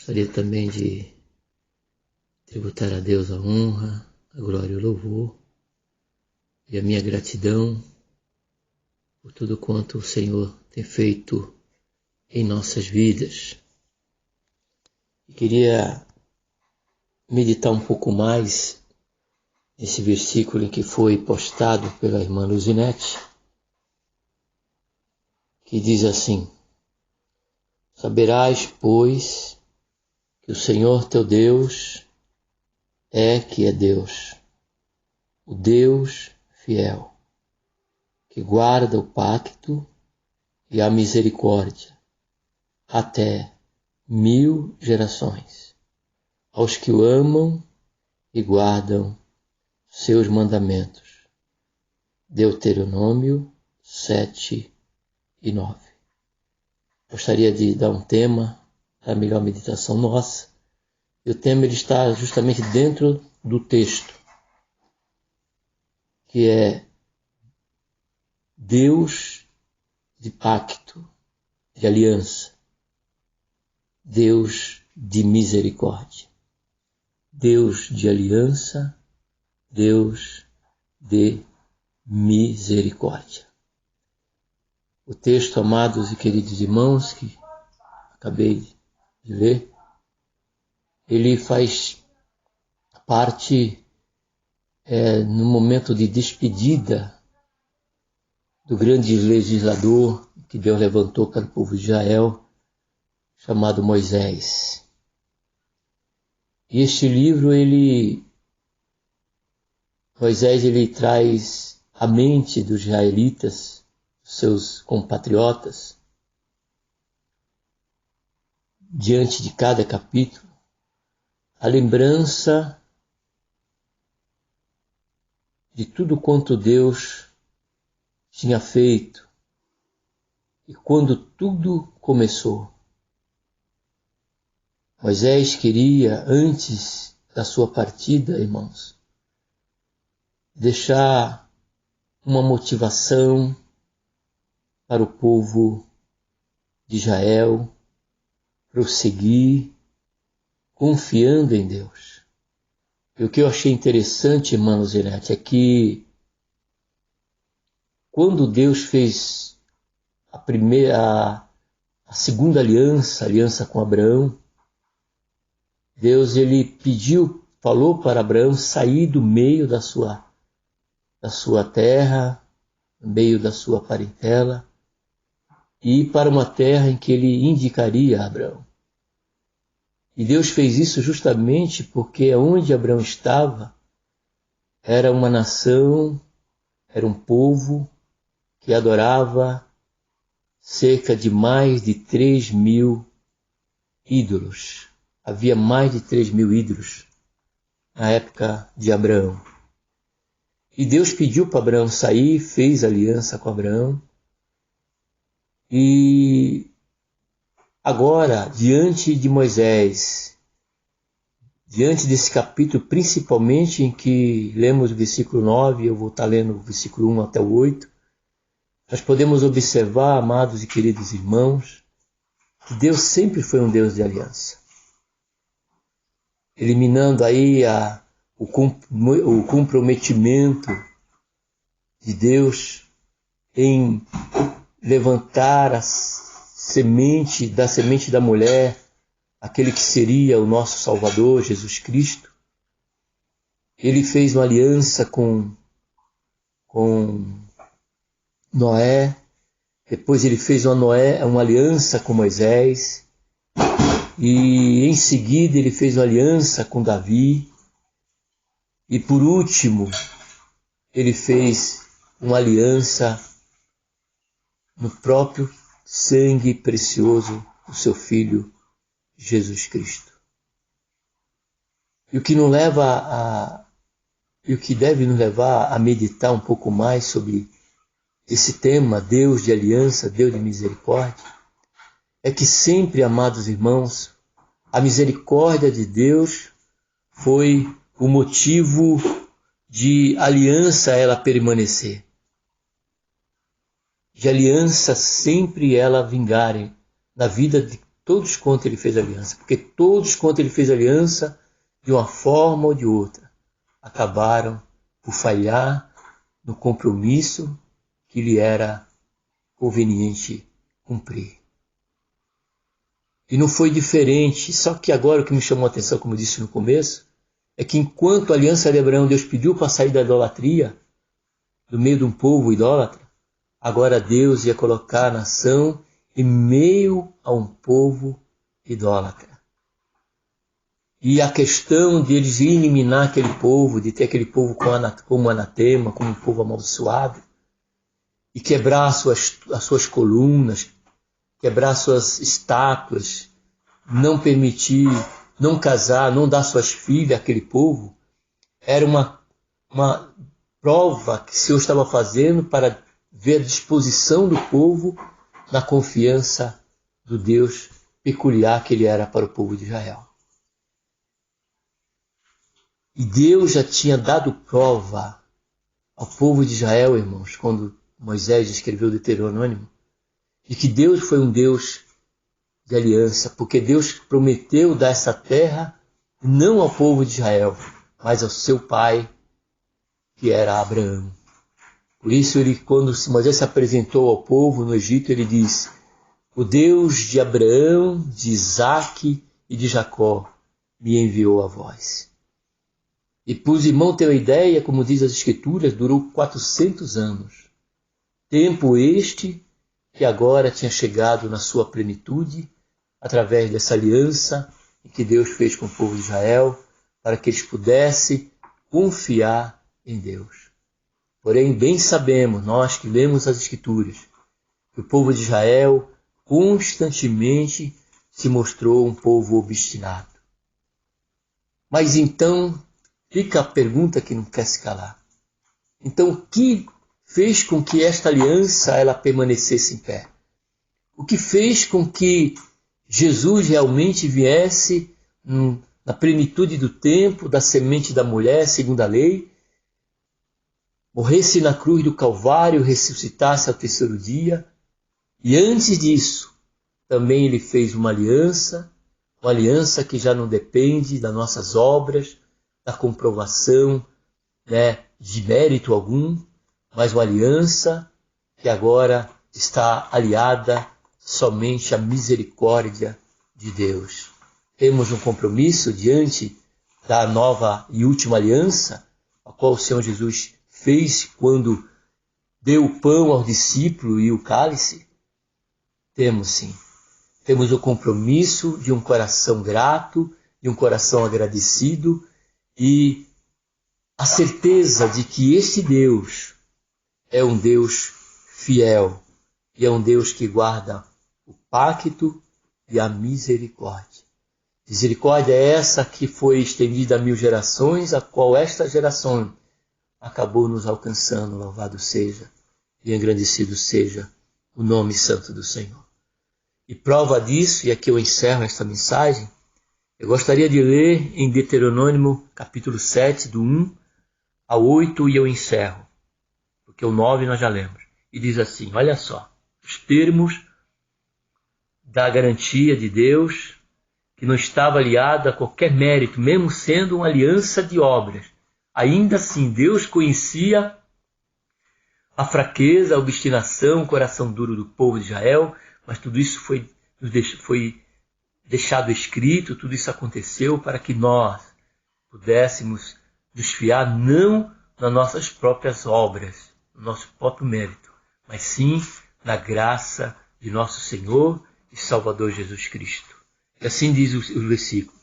Gostaria também de tributar a Deus a honra, a glória e o louvor e a minha gratidão por tudo quanto o Senhor tem feito em nossas vidas. E queria meditar um pouco mais nesse versículo em que foi postado pela irmã Luzinete, que diz assim: Saberás, pois, que o Senhor teu Deus que é Deus, o Deus fiel, que guarda o pacto e a misericórdia até 1000 gerações, aos que o amam e guardam seus mandamentos. Deuteronômio 7 e 9. Gostaria de dar um tema para a melhor meditação nossa. E o tema ele está justamente dentro do texto, que é Deus de pacto, de aliança, Deus de misericórdia, Deus de aliança, Deus de misericórdia. O texto, amados e queridos irmãos, que acabei de ler, ele faz parte no momento de despedida do grande legislador que Deus levantou para o povo de Israel, chamado Moisés. E este livro, Moisés traz à mente dos israelitas, seus compatriotas, diante de cada capítulo, a lembrança de tudo quanto Deus tinha feito e quando tudo começou. Moisés queria, antes da sua partida, irmãos, deixar uma motivação para o povo de Israel prosseguir confiando em Deus. E o que eu achei interessante, irmã Luzinete, é que quando Deus fez a segunda aliança com Abraão, Deus falou para Abraão sair do meio da sua terra, no meio da sua parentela, e ir para uma terra em que ele indicaria a Abraão. E Deus fez isso justamente porque onde Abraão estava era uma nação, era um povo que adorava cerca de mais de 3.000 ídolos. Havia mais de 3.000 ídolos na época de Abraão. E Deus pediu para Abraão sair, fez aliança com Abraão. E agora, diante de Moisés, diante desse capítulo, principalmente em que lemos o versículo 9, eu vou estar lendo o versículo 1 até o 8, nós podemos observar, amados e queridos irmãos, que Deus sempre foi um Deus de aliança. Eliminando aí o comprometimento de Deus em levantar da semente da mulher, aquele que seria o nosso Salvador, Jesus Cristo. Ele fez uma aliança com Noé, depois ele fez uma aliança com Moisés, e em seguida ele fez uma aliança com Davi, e por último ele fez uma aliança no próprio sangue precioso do seu Filho Jesus Cristo. E o que deve nos levar a meditar um pouco mais sobre esse tema, Deus de aliança, Deus de misericórdia, é que sempre, amados irmãos, a misericórdia de Deus foi o motivo de aliança ela permanecer. De aliança sempre ela vingarem na vida Todos quanto ele fez aliança. Porque todos quanto ele fez aliança, de uma forma ou de outra, acabaram por falhar no compromisso que lhe era conveniente cumprir. E não foi diferente, só que agora o que me chamou a atenção, como eu disse no começo, é que enquanto a aliança de Abraão, Deus pediu para sair da idolatria, do meio de um povo idólatra, agora Deus ia colocar a nação em meio a um povo idólatra. E a questão de eles eliminar aquele povo, de ter aquele povo como anatema, como um povo amaldiçoado, e quebrar as suas colunas, quebrar suas estátuas, não permitir, não casar, não dar suas filhas àquele povo, era uma prova que o Senhor estava fazendo para ver a disposição do povo na confiança do Deus peculiar que ele era para o povo de Israel. E Deus já tinha dado prova ao povo de Israel, irmãos, quando Moisés escreveu o Deuteronômio, de que Deus foi um Deus de aliança, porque Deus prometeu dar essa terra não ao povo de Israel, mas ao seu pai, que era Abraão. Por isso, quando Moisés se apresentou ao povo no Egito, ele diz: o Deus de Abraão, de Isaque e de Jacó me enviou a vós. E para os irmãos terem uma ideia, como diz as Escrituras, durou 400 anos. Tempo este que agora tinha chegado na sua plenitude, através dessa aliança que Deus fez com o povo de Israel, para que eles pudessem confiar em Deus. Porém, bem sabemos, nós que lemos as Escrituras, que o povo de Israel constantemente se mostrou um povo obstinado. Mas então, fica a pergunta que não quer se calar. Então, o que fez com que esta aliança ela permanecesse em pé? O que fez com que Jesus realmente viesse na plenitude do tempo, da semente da mulher, segundo a lei, morresse na cruz do Calvário, ressuscitasse ao terceiro dia, e antes disso, também ele fez uma aliança que já não depende das nossas obras, da comprovação, de mérito algum, mas uma aliança que agora está aliada somente à misericórdia de Deus. Temos um compromisso diante da nova e última aliança, a qual o Senhor Jesus fez quando deu o pão ao discípulo e o cálice? Temos sim. Temos o compromisso de um coração grato, de um coração agradecido e a certeza de que este Deus é um Deus fiel e é um Deus que guarda o pacto e a misericórdia. Misericórdia é essa que foi estendida a 1000 gerações, a qual esta geração acabou nos alcançando. Louvado seja e engrandecido seja o nome santo do Senhor. E prova disso, e aqui eu encerro esta mensagem, eu gostaria de ler em Deuteronômio capítulo 7, do 1 ao 8, e eu encerro, porque o 9 nós já lemos. E diz assim, olha só, os termos da garantia de Deus, que não estava aliada a qualquer mérito, mesmo sendo uma aliança de obras. Ainda assim, Deus conhecia a fraqueza, a obstinação, o coração duro do povo de Israel, mas tudo isso foi deixado escrito, tudo isso aconteceu para que nós pudéssemos nos fiar não nas nossas próprias obras, no nosso próprio mérito, mas sim na graça de nosso Senhor e Salvador Jesus Cristo. E assim diz o versículo.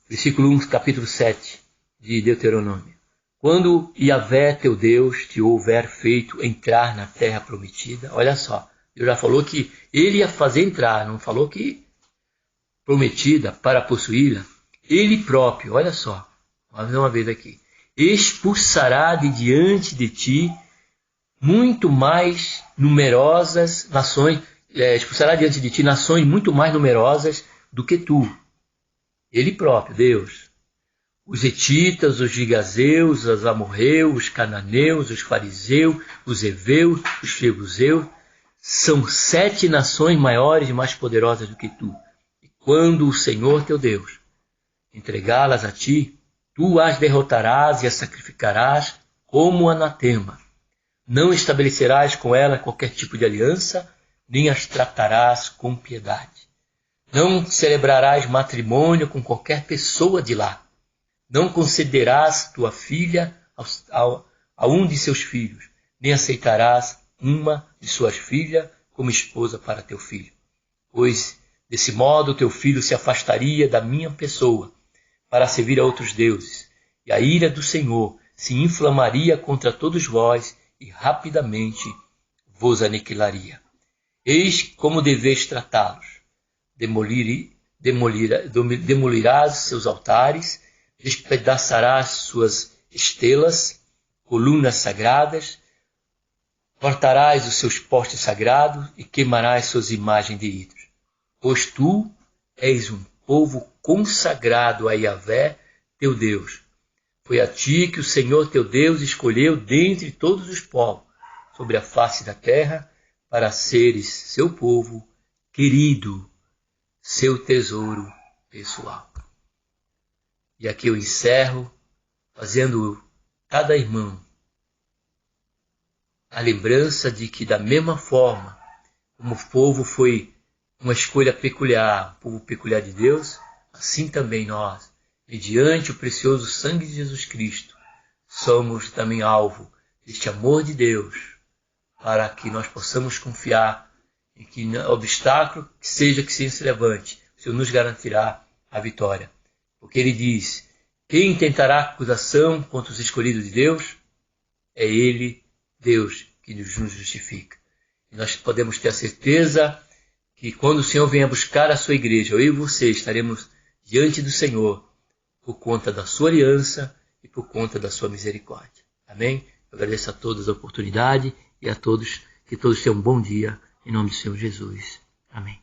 Versículo 1, capítulo 7 de Deuteronômio. Quando Yahvé, teu Deus, te houver feito entrar na terra prometida, olha só, Deus já falou que ele ia fazer entrar, não falou que prometida para possuí-la. Ele próprio, olha só, mais uma vez aqui, expulsará de diante de ti muito mais numerosas nações, expulsará diante de ti nações muito mais numerosas do que tu. Ele próprio, Deus. Os hetitas, os gigazeus, os amorreus, os cananeus, os fariseus, os heveus, os jebuseus, são 7 nações maiores e mais poderosas do que tu. E quando o Senhor teu Deus entregá-las a ti, tu as derrotarás e as sacrificarás como anatema. Não estabelecerás com ela qualquer tipo de aliança, nem as tratarás com piedade. Não celebrarás matrimônio com qualquer pessoa de lá. Não concederás tua filha a um de seus filhos, nem aceitarás uma de suas filhas como esposa para teu filho. Pois, desse modo, teu filho se afastaria da minha pessoa para servir a outros deuses, e a ira do Senhor se inflamaria contra todos vós e rapidamente vos aniquilaria. Eis como deveis tratá-los. Demolirás seus altares, despedaçarás suas estelas, colunas sagradas, cortarás os seus postes sagrados e queimarás suas imagens de ídolos. Pois tu és um povo consagrado a Yahvé, teu Deus. Foi a ti que o Senhor teu Deus escolheu dentre todos os povos sobre a face da terra para seres seu povo querido, seu tesouro pessoal. E aqui eu encerro fazendo cada irmão a lembrança de que, da mesma forma como o povo foi uma escolha peculiar, um povo peculiar de Deus, assim também nós, mediante o precioso sangue de Jesus Cristo, somos também alvo deste amor de Deus, para que nós possamos confiar em que obstáculo que seja que se levante, o Senhor nos garantirá a vitória. Porque Ele diz, quem tentará acusação contra os escolhidos de Deus, é Ele, Deus, que nos justifica. E nós podemos ter a certeza que quando o Senhor venha buscar a sua igreja, eu e você estaremos diante do Senhor por conta da sua aliança e por conta da sua misericórdia. Amém? Eu agradeço a todos a oportunidade e a todos, que todos tenham um bom dia, em nome do Senhor Jesus. Amém.